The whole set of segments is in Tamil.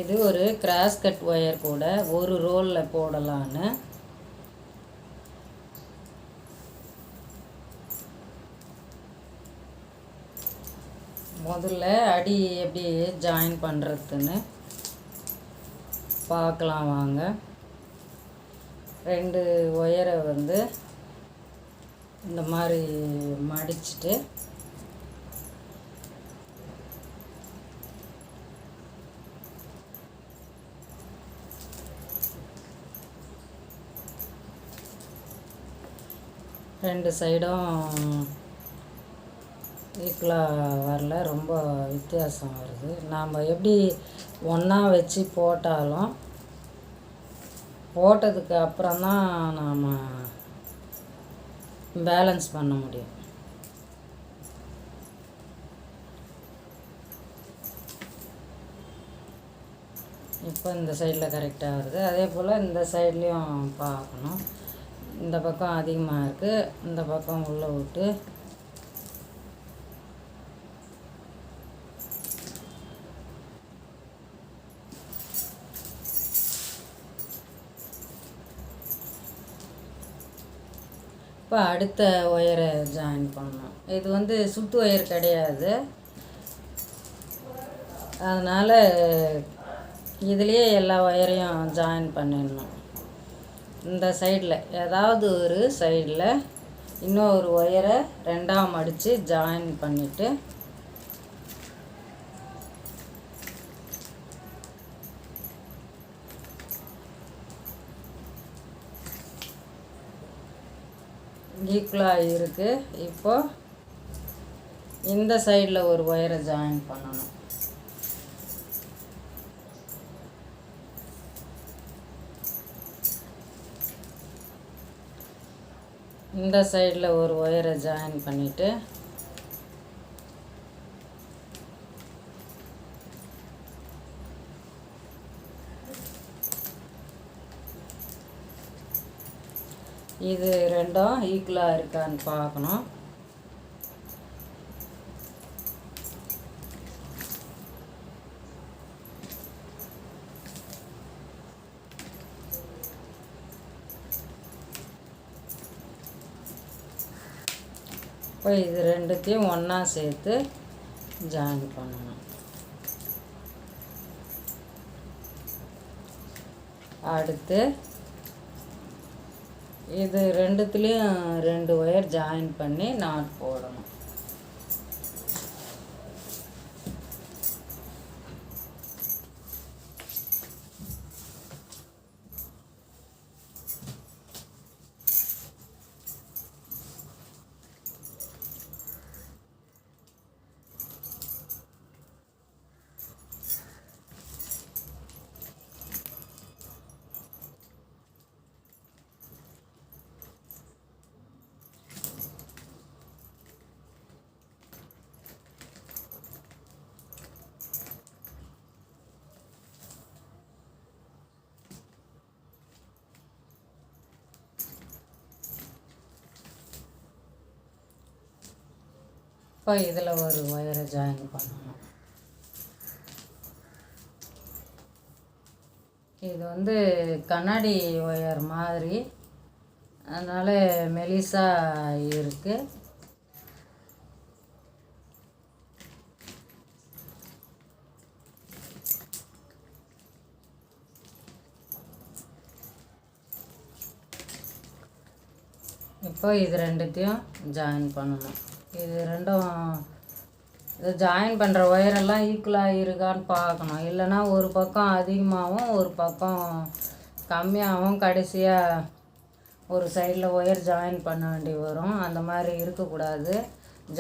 இது ஒரு கிராஸ் கட் ஒயர் கூட ஒரு ரோலில் போடலான்னு முதல்ல அடி எப்படி ஜாயின் பண்ணுறதுன்னு பார்க்கலாம் வாங்க. 2 ஒயரை வந்து இந்த மாதிரி மடிச்சுட்டு ரெண்டு சைடும் ஈக்குவலாக வரல, ரொம்ப வித்தியாசம் வருது. நாம் எப்படி ஒன்றா வச்சு போட்டாலும் போட்டதுக்கு அப்புறம்தான் நாம் பேலன்ஸ் பண்ண முடியும். இப்போ இந்த சைடில் கரெக்டாக வருது. அதே போல் இந்த சைட்லேயும் பார்க்கணும். இந்த பக்கம் அதிகமாக இருக்குது, இந்த பக்கம் உள்ளே விட்டு இப்போ அடுத்த ஒயரை ஜாயின் பண்ணணும். இது வந்து சுத்து ஒயர் கிடையாது, அதனால் இதுலேயே எல்லா ஒயரையும் ஜாயின் பண்ணிடணும். இந்த சைடில் ஏதாவது ஒரு சைடில் இன்னொரு ஒயரை 2ஆக மடித்து ஜாயின் பண்ணிவிட்டு ஈக்குவலாக இருக்குது. இப்போது இந்த சைடில் ஒரு ஒயரை ஜாயின் பண்ணணும். இந்த சைடில் ஒரு ஒயரை ஜாயின் பண்ணிவிட்டு இது ரெண்டும் ஈக்குவலாக இருக்கான்னு பார்க்கணும். இப்போ இது ரெண்டுத்தையும் ஒன்றா சேர்த்து ஜாயின் பண்ணணும். அடுத்து இது ரெண்டுத்துலேயும் 2 ஒயர் ஜாயின் பண்ணி நாட் போடணும். இப்போ இதில் ஒரு ஒயரை ஜாயின் பண்ணணும். இது வந்து கண்ணாடி ஒயர் மாதிரி, அதனால் மெலிசாக இருக்குது. இப்போ இது ரெண்டுத்தையும் ஜாயின் பண்ணணும். இது ரெண்டும் இது ஜாயின் பண்ணுற ஒயரெல்லாம் ஈக்குவலாக இருக்கான்னு பார்க்கணும். இல்லைன்னா ஒரு பக்கம் அதிகமாகவும் ஒரு பக்கம் கம்மியாகவும் கடைசியாக ஒரு சைடில் ஒயர் ஜாயின் பண்ண வேண்டி வரும். அந்த மாதிரி இருக்கக்கூடாது.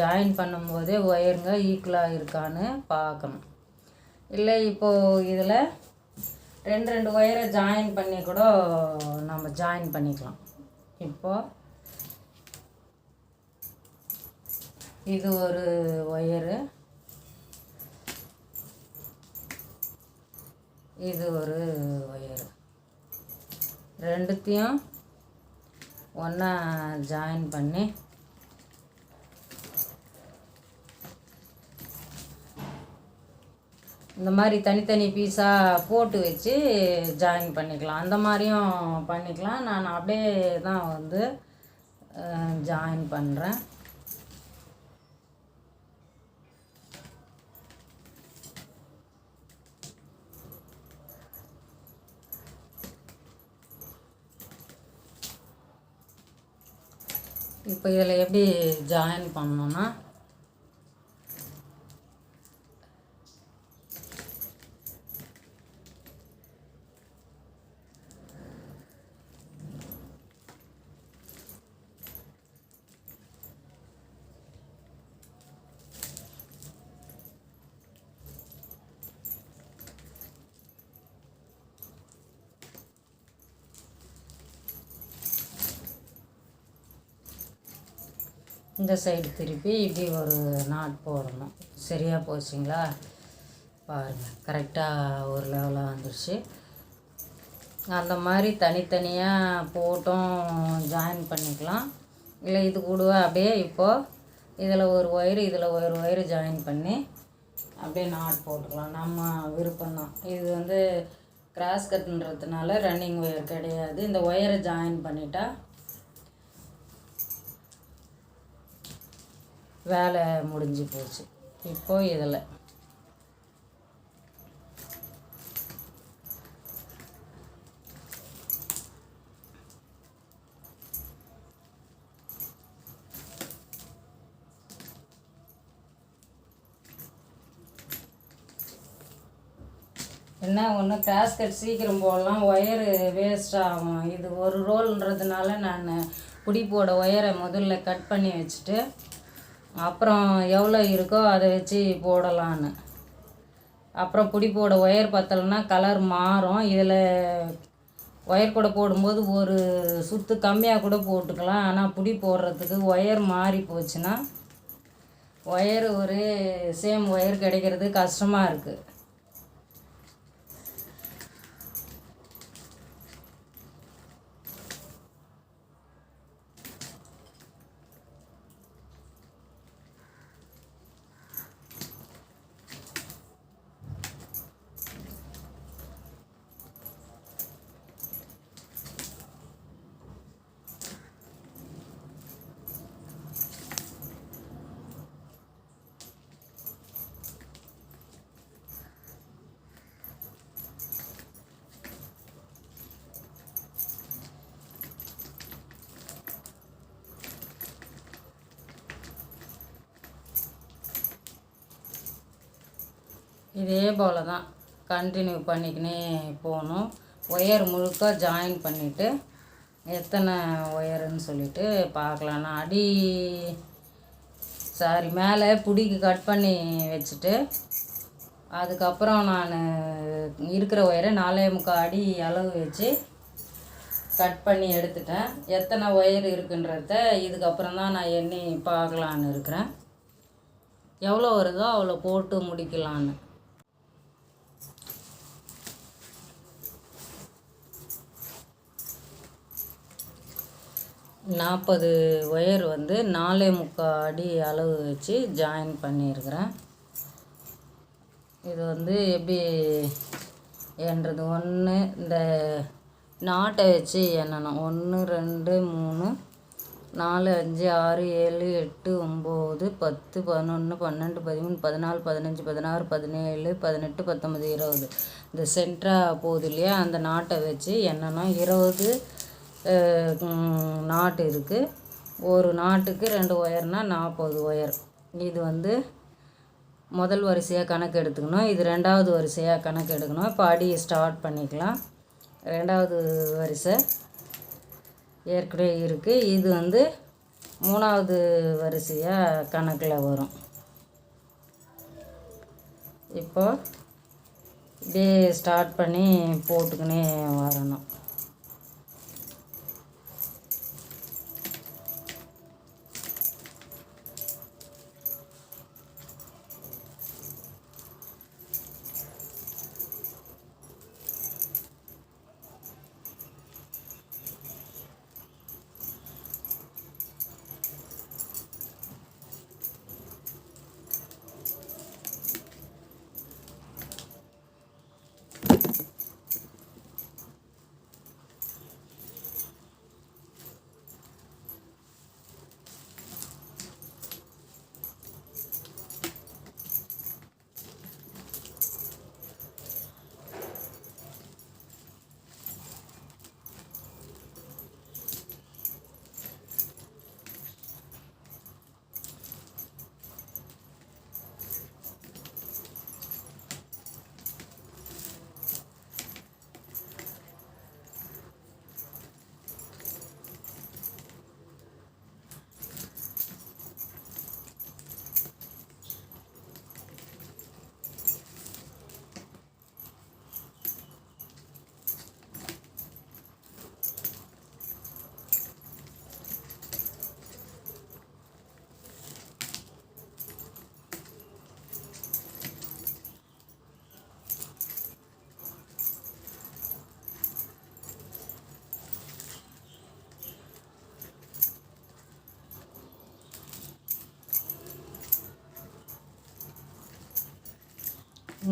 ஜாயின் பண்ணும்போதே ஒயருங்க ஈக்குவலாக இருக்கான்னு பார்க்கணும். இல்லை இப்போது இதில் 2 ஒயரை ஜாயின் பண்ணி கூட நம்ம ஜாயின் பண்ணிக்கலாம். இப்போது இது ஒரு ஒயரு, இது ஒரு ஒயரு, ரெண்டுத்தையும் ஒன்றா ஜாயின் பண்ணி இந்த மாதிரி தனித்தனி பீஸாக போட்டு வச்சு ஜாயின் பண்ணிக்கலாம். அந்த மாதிரியும் பண்ணிக்கலாம். நான் அப்படியே தான் வந்து ஜாயின் பண்ணுறேன். இப்போ இதில் எப்படி ஜாயின் பண்ணணுன்னா, இந்த சைடு திருப்பி இப்படி ஒரு நாட் போடணும். சரியாக போச்சுங்களா? பாருங்கள், கரெக்டாக ஒரு லெவலாக வந்துடுச்சு. அந்த மாதிரி தனித்தனியாக போட்டும் ஜாயின் பண்ணிக்கலாம். இல்லை இது கூட அப்படியே இப்போது இதில் ஒரு ஒயரு இதில் ஒரு ஒயரு ஜாயின் பண்ணி அப்படியே நாட் போட்டுக்கலாம். நம்ம விருப்பம்தான். இது வந்து கிராஸ் கட்டுன்றதுனால ரன்னிங் ஒயர் கிடையாது. இந்த ஒயரை ஜாயின் பண்ணிட்டா வேலை முடிஞ்சு போச்சு. இப்போது இதில் என்ன ஒன்று, கிராஸ்கட் சீக்கிரம் போடலாம், ஒயரு வேஸ்ட் ஆகும். இது ஒரு ரோல்ன்றதுனால நான் பிடிப்போட ஒயரை முதல்ல கட் பண்ணி வச்சுட்டு அப்புறம் எவ்வளோ இருக்கோ அதை வச்சு போடலான்னு. அப்புறம் பிடிப்போட ஒயர் பத்தலைன்னா கலர் மாறும். இதில் ஒயர் கூட போடும்போது ஒரு சுற்று கம்மியாக கூட போட்டுக்கலாம். ஆனால் பிடி போடுறதுக்கு ஒயர் மாறி போச்சுன்னா ஒயர் ஒரு சேம் ஒயர் கிடைக்கிறது கஷ்டமாக இருக்குது. இதே போல் தான் கண்டினியூ பண்ணிக்கினே போகணும். ஒயர் முழுக்க ஜாயின் பண்ணிவிட்டு எத்தனை ஒயருன்னு சொல்லிவிட்டு பார்க்கலாம். நான் மேலே பிடிக்கு கட் பண்ணி வச்சுட்டு அதுக்கப்புறம் நான் இருக்கிற ஒயரை 4.25 அடி அளவு வச்சு கட் பண்ணி எடுத்துட்டேன். எத்தனை ஒயர் இருக்குன்றத இதுக்கப்புறம் தான் நான் எண்ணி பார்க்கலான்னு இருக்கிறேன். எவ்வளோ வருதோ அவ்வளோ போட்டு முடிக்கலான்னு. நாற்பது ஒயர் வந்து 4.25 அடி அளவு வச்சு ஜாயின் பண்ணியிருக்கிறேன். இது வந்து எப்படி என்றது ஒன்று, இந்த நாட்டை வச்சு எண்ணணும். 1 2 3 4 5 6 7 8 9 10 11 12 13 14 15 16 17 18 19 20 இந்த சென்ட்ரா போகுது இல்லையா, அந்த நாட்டை வச்சு எண்ணணும். 20 நாட்டு இருக்குது. ஒரு நாட்டுக்கு 2 ஒயர்னால் 40 ஒயர். இது வந்து முதல் வரிசையாக கணக்கு எடுத்துக்கணும். இது ரெண்டாவது வரிசையாக கணக்கு எடுக்கணும். இப்போ அடியை ஸ்டார்ட் பண்ணிக்கலாம். ரெண்டாவது வரிசை ஏற்கனவே இருக்குது. இது வந்து மூணாவது வரிசையாக கணக்கில் வரும். இப்போ இப்படியே ஸ்டார்ட் பண்ணி போட்டுக்கினே வரணும்.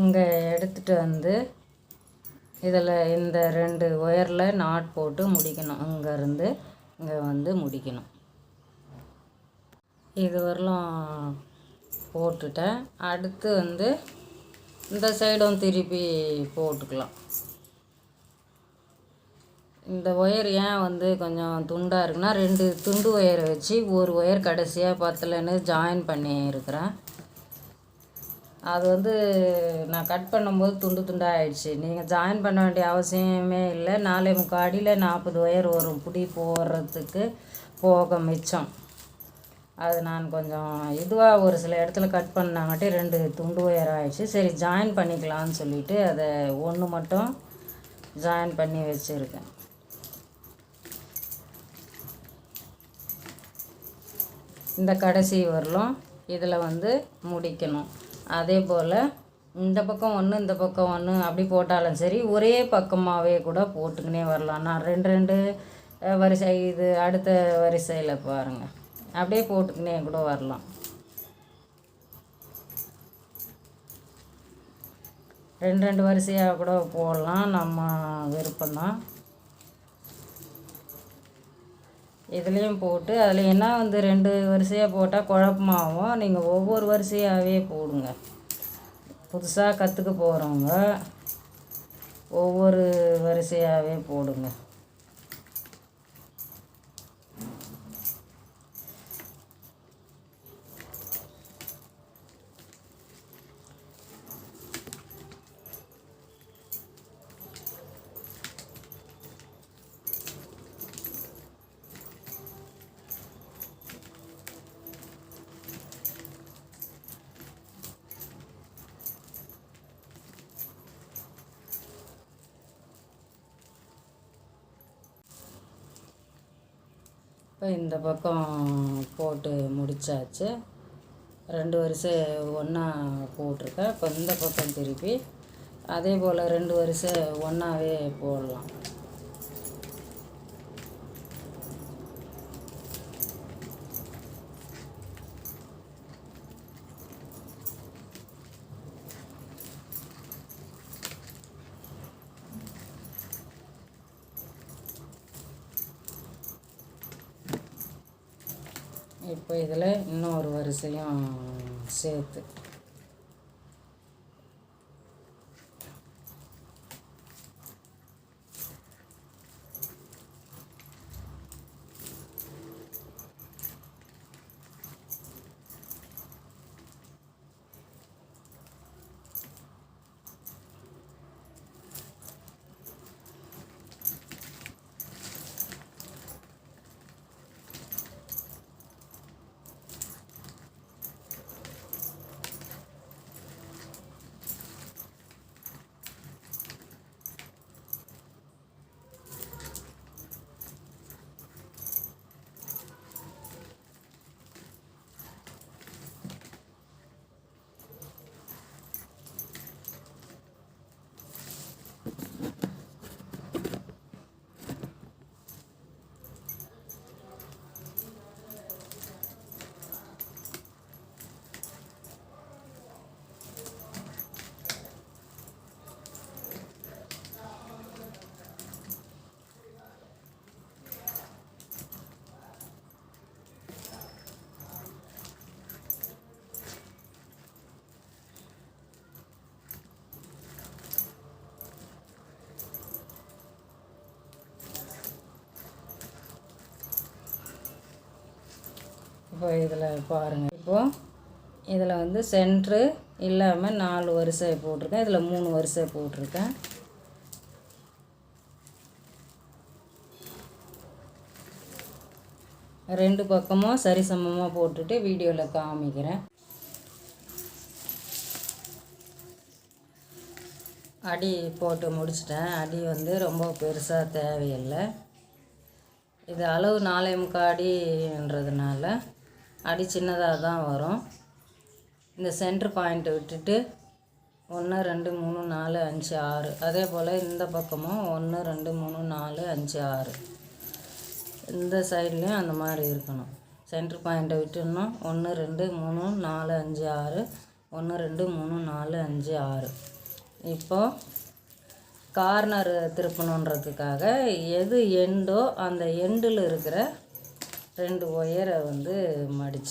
இங்கே எடுத்துகிட்டு வந்து இதில் இந்த 2 ஒயரில் நாட் போட்டு முடிக்கணும். இங்கேருந்து இங்கே வந்து முடிக்கணும். இது வரலும் போட்டுட்டேன். அடுத்து வந்து இந்த சைடும் திருப்பி போட்டுக்கலாம். இந்த ஒயர் ஏன் வந்து கொஞ்சம் துண்டாக இருக்குன்னா 2 துண்டு ஒயரை வச்சு ஒரு ஒயர் கடைசியாக பத்தலைன்னு ஜாயின் பண்ணி இருக்கிறேன். அது வந்து நான் கட் பண்ணும்போது துண்டு துண்டாக ஆயிடுச்சு. நீங்கள் ஜாயின் பண்ண வேண்டிய அவசியமே இல்லை. 4.75 அடியில் 40 ஒயர் வரும். பிடி போடுறதுக்கு போக மிச்சம். அது நான் கொஞ்சம் இதுவாக ஒரு சில இடத்துல கட் பண்ணாங்காட்டி 2 துண்டு ஒயர் ஆயிடுச்சு. சரி ஜாயின் பண்ணிக்கலான்னு சொல்லிவிட்டு அதை ஒன்று மட்டும் ஜாயின் பண்ணி வச்சுருக்கேன். இந்த கடைசி வரலும் இதில் வந்து முடிக்கணும். அதே போல் இந்த பக்கம் 1 இந்த பக்கம் 1 அப்படி போட்டாலும் சரி, ஒரே பக்கமாகவே கூட போட்டுக்கினே வரலாம். நான் 2 வரிசை இது அடுத்த வரிசையில் பாருங்கள், அப்படியே போட்டுக்கினே கூட வரலாம். 2 வரிசையாக கூட போடலாம், நம்ம விருப்பம்தான். இதுலேயும் போட்டு அதில் என்ன வந்து 2 வரிசையாக போட்டால் குழப்பமாகும். நீங்கள் ஒவ்வொரு வரிசையாகவே போடுங்க. புதுசாக கற்றுக்க போகிறவங்க ஒவ்வொரு வரிசையாகவே போடுங்க. இப்போ இந்த பக்கம் போட்டு முடித்தாச்சு. 2 வரிசை ஒன்றா போட்டிருக்கேன். இப்போ இந்த பக்கம் திருப்பி அதே போல் 2 வரிசை ஒன்றாவே போடலாம். இப்போ இதில் இன்னொரு வரிசையும் சேர்த்து இப்போ இதில் பாருங்கள். இப்போது இதில் வந்து சென்ட்ரு இல்லாமல் 4 வரிசை போட்டிருக்கேன். இதில் 3 வரிசை போட்டிருக்கேன். ரெண்டு பக்கமும் சரிசமமாக போட்டுட்டு வீடியோவில் காமிக்கிறேன். அடி போட்டு முடிச்சிட்டேன். அடி வந்து ரொம்ப பெருசாக தேவையில்லை. இது அளவு 4.75 அடின்றதுனால அடி சின்னதாக தான் வரும். இந்த சென்டர் பாயிண்ட்டை விட்டுட்டு 1 2 3 4 5 6, அதே போல் இந்த பக்கமும் 1 2 3 4 5 6, இந்த சைட்லேயும் அந்த மாதிரி இருக்கணும். சென்டர் பாயிண்ட்டை விட்டுடணும். 1 2 3 4 5 6, 1 2 3 4 5 6. இப்போ கார்னர் திருப்பணுன்றதுக்காக எது எண்டோ அந்த எண்டில் இருக்கிற 2 ஒயரை வந்து மடிச்சு